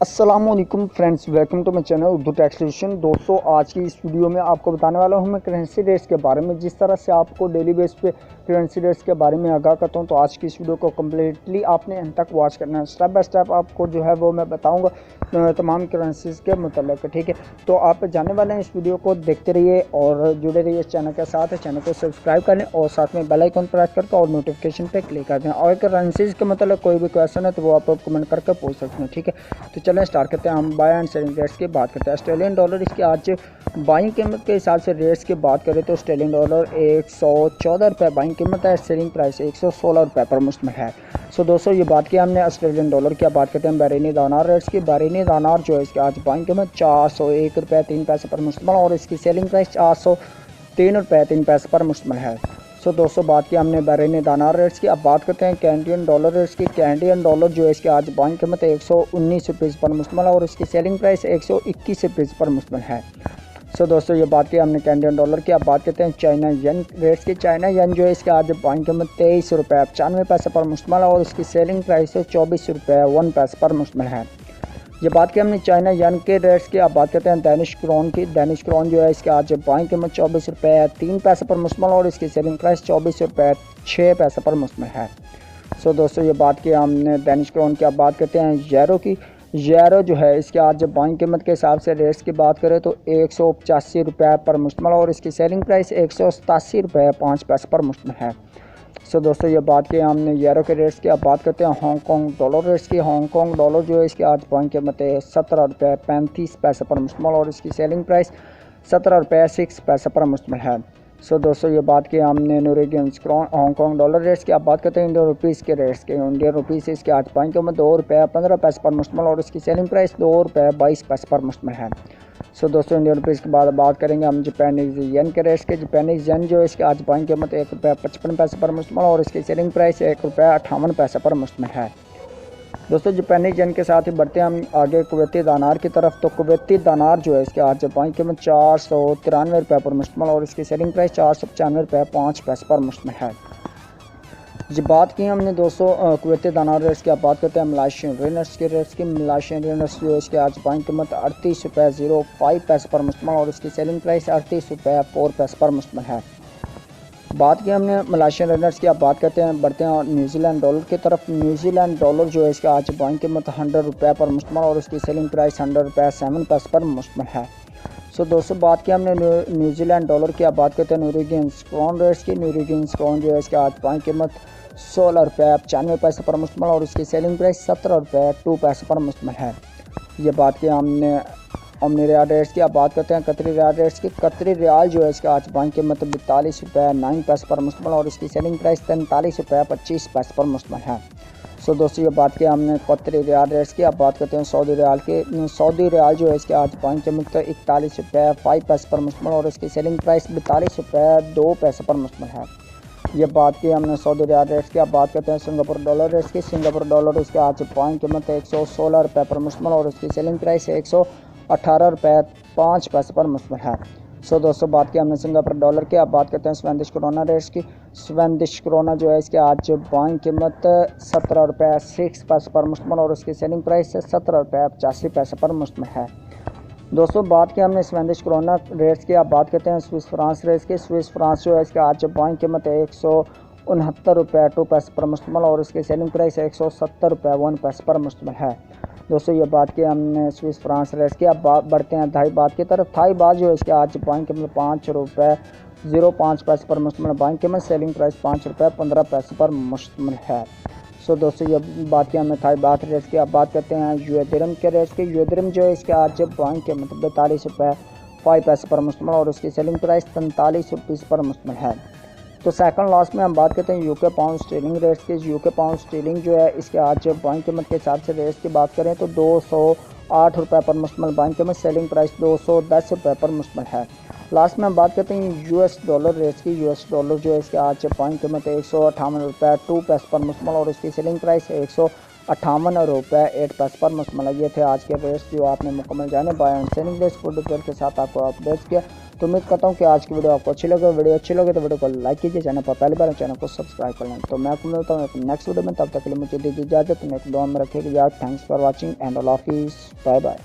अस्सलामुअलैकुम friends, welcome to my channel Urdu tech solution. दोस्तों, आज की इस वीडियो में आपको बताने वाला हूं मैं करेंसी रेट्स के बारे में। जिस तरह से आपको डेली बेस पे करेंसी रेट्स के बारे में आगाह करता हूं, तो आज की इस वीडियो को कम्प्लीटली आपने अंत तक वॉच करना है। स्टेप बाय स्टेप आपको जो है वो मैं बताऊंगा तमाम करेंसीज के मतलब, ठीक है। तो आप जानने वाले हैं, इस वीडियो को देखते रहिए और जुड़े रहिए इस चैनल के साथ। चैनल को सब्सक्राइब कर लें और साथ में बेल आइकन प्रेस करके और नोटिफिकेशन पे क्लिक कर दें। और करेंसीज के मतलब कोई भी क्वेश्चन है तो वो आप कमेंट करके पूछ सकते हैं, ठीक है। तो चलें स्टार्ट करते हैं। हम बाय एंड सेलिंग रेट्स की बात करते हैं। ऑस्ट्रेलियन डॉलर, इसकी आज बाइंग कीमत के हिसाब से रेट्स की बात करें तो ऑस्ट्रेलियन डॉलर 114 रुपये बाइंग कीमत है। सेलिंग प्राइस 116 रुपये पर मुश्तमिल है। सो दोस्तों, ये बात की हमने ऑस्ट्रेलियन डॉलर की। बात करते हैं बहरीनी दानार रेट्स की। बहरीनी दानार जो है इसकी आज बाइंग कीमत 401 रुपये 3 पैसे पर मुश्तमिल और इसकी सेलिंग प्राइस 403 रुपये 3 पैसे पर मुश्तमिल है। सो दोस्तों, बात की हमने बहरीनी दानार रेट्स की। अब बात करते हैं कैनेडियन डॉलर रेट्स की। कैनेडियन डॉलर जो है इसकी आज बाइंग कीमत 119 रुपये पर मुश्तमिल है और इसकी सेलिंग प्राइस 121 रुपये पर मुश्तमिल है। सो दोस्तों, ये बात की हमने कैनेडियन डॉलर की। अब बात करते हैं चाइना यन रेट्स की। चाइना यन जो है इसकी आज बाइंग कीमत 23 रुपये 95 पैसे पर मुश्तमिल है और इसकी सेलिंग प्राइस 24 रुपये 1 पैसे पर मुश्तमिल है। ये बात की हमने चाइना यन के रेट्स की। अब बात करते हैं डेनिश क्रोन की। डेनिश क्रोन जो है इसके आज बाइंग कीमत 24 रुपये 3 पैसे पर मुश्तमिल और इसकी सेलिंग प्राइस 24 रुपये 6 पैसे पर मुश्तमिल है। सो दोस्तों, ये बात की हमने डेनिश क्रोन की। अब बात करते हैं यूरो की। यूरो जो है इसके आज बाइंग कीमत के हिसाब से रेट्स की बात करें तो 185 रुपये पर मुश्तमिल और इसकी सेलिंग प्राइस 187 रुपये 5 पैसे पर मुश्तमिल है। सो दोस्तों, ये बात की हमने यूरो के रेट्स की। अब बात करते हैं हांगकॉन्ग डॉलर रेट्स की। हांगकॉन्ग डॉलर जो है इसकी आज बाइंग कीमत 17 रुपये 35 पैसे पर मुश्तमिल और इसकी सेलिंग प्राइस 17 रुपये 6 पैसे पर मुश्तमिल है। सो दोस्तों, ये बात की हमने Norwegian krone Hong Kong dollar rates की। अब बात करते हैं इंडियन रुपीज़ के रेट्स के। इंडियन रुपीज़ इसके आज बाइंग कीमत 2 रुपये 15 पैसे पर मुश्तमिल और इसकी सेलिंग प्राइस 2 रुपये 22 पैसे पर मुश्तमिल है। सो दोस्तों, इंडियन रुपीज़ के बाद बात करेंगे हम जापानीज येन के रेट्स के। जापानीज येन जो है इसके आज बाइंग कीमत 1 रुपये 55 पैसे पर मुश्तमिल और इसकी सेलिंग प्राइस 1 रुपये 58 पैसे पर मुश्तमिल है। दोस्तों, जापानीज येन के साथ ही बढ़ते हैं हम आगे कुवैती दानार की तरफ। तो कुवैती दानार जो है इसके आज बाइंग कीमत 493 रुपये पर मुश्तमिल और इसकी सेलिंग प्राइस 495 रुपये 5 पैसे पर मुश्तमिल है। जी बात की हमने दोस्तों कुवैती दानार रेट्स की। अब बात करते हैं मलाशियन रिनर्स के रेट्स की। मलाशियन रिनर्स जो है इसके आज बाइंग कीमत 38 रुपये 05 पैसे पर मुश्तमिल और इसकी सेलिंग प्राइस 38 रुपये 4 पैसे पर मुश्तमिल है। बात की हमने मलाशियन रनर्स की। अब बात करते हैं बढ़ते हैं न्यूजीलैंड डॉलर की तरफ। न्यूजीलैंड डॉलर जो है इसका आज बाइंग कीमत 100 रुपये पर मुश्तमिल और इसकी सेलिंग प्राइस 100 रुपये 7 पैसे पर मुश्तमिल है। सो दोस्तों, बात की हमने न्यूजीलैंड डॉलर की। अब बात करते हैं नॉर्वेजियन क्रोन रेट्स की। नॉर्वेजियन क्रोन जो है इसका आज बाइंग कीमत 16 रुपये 95 पैसे पर मुश्तमिल और इसकी सेलिंग प्राइस 17 रुपये 2 पैसे पर मुश्तमिल है। ये बात की हमने ओमनी रियाल रेट्स की। अब बात करते हैं कतरी रियाल रेट्स की। कतरी रियाल जो है इसका आज बाइंग कीमत 42 रुपये 9 पैसे पर मुश्तमिल और इसकी सेलिंग प्राइस 43 रुपये 25 पैसे पर मुश्तमिल है। सो दोस्तों, ये बात की हमने कतरी रियाल रेट्स की। अब बात करते हैं सऊदी रियाल के। सऊदी रियाल जो है इसके आज बाइंग कीमत 41 रुपये 5 पैसे पर मुश्तमिल और इसकी सेलिंग प्राइस 42 रुपये 2 पैसे पर मुश्तमिल है। ये बात की हमने सऊदी रियाल रेट्स की। अब बात करते हैं सिंगापुर डॉलर रेट्स की। सिंगापुर डॉलर इसके आज बाइंग कीमत 116 रुपये पर मुश्तमिल और इसकी सेलिंग प्राइस 118 रुपये 5 पैसे पर मुश्तमिल है। सो दोस्तों, बात की हमने सिंगापुर डॉलर की। अब बात करते हैं स्वेदिश क्रोना रेट्स की। स्वेदिश क्रोना जो है इसके आज बाइंग कीमत 17 रुपये 6 पैसे पर मुश्तमिल और उसकी सेलिंग प्राइस 17 रुपये 85 पैसे पर मुश्तमिल है। दोस्तों, बात की हमने स्वेदिश क्रोना रेट्स की। अब बात करते हैं स्विस फ्रांस रेट्स की। स्विस फ्रांस जो है इसका आज बाइंग कीमत 169 रुपये 2 पैसे पर मुश्तमिल और इसकी सेलिंग प्राइस 170 रुपये 1 पैसे पर मुश्तमिल है। दोस्तों, ये बात की हमने स्विस फ्रांस रेट्स की। अब बढ़ते हैं थाई बात की तरफ। थाई बात जो है इसके आज बाइंग कीमत 5 रुपये 05 पैसे पर मुश्तमिल बाइंग कीमत सेलिंग प्राइस 5 रुपये 15 पैसे पर मुश्तमिल है। सो दोस्तों, ये बात की हमने थाई बात रेट्स की। अब बात करते हैं यूएस दिरहम के रेट्स की। यूएस दिरहम जो है इसके आज बाइंग कीमत 42 रुपये 5 पैसे पर मुश्तमिल और उसकी सेलिंग प्राइस 43 रुपये पर मुश्तमिल है। तो सेकंड लास्ट में हम बात करते हैं यूके पाउंड स्टर्लिंग रेट्स की। यूके पाउंड स्टर्लिंग जो है इसके आज बाइंग कीमत के हिसाब से रेट्स की बात करें तो 208 रुपये पर मुश्तमिल बाइंग कीमत सेलिंग प्राइस 210 रुपये पर मुश्तमिल है। लास्ट में हम बात करते हैं यूएस डॉलर रेट्स की। यूएस डॉलर जो है इसके आज बाइंग कीमत 158 रुपये 2 पैसे पर मुश्तमिल और इसकी सेलिंग प्राइस 58.08 पर मुश्तमिल। ये थे आज के अपडेट्स जो आपने मुकम्मल जाने buy and selling desk producer के साथ आपको अपडेट्स किया। तो उम्मीद करता हूँ कि आज की वीडियो आपको अच्छी लगे। वीडियो अच्छी लगे तो वीडियो को लाइक कीजिए, चैनल पर पहली बार चैनल को सब्सक्राइब कर लें। तो मैं आपको मिलता हूँ नेक्स्ट वीडियो में, तब तक के लिए मुझे दीजिए इजाज़त। नेक्स्ट दुआ में रखिएगा यार। थैंक्स फॉर वॉचिंग एंड अल्लाह हाफिज़, बाय बाय।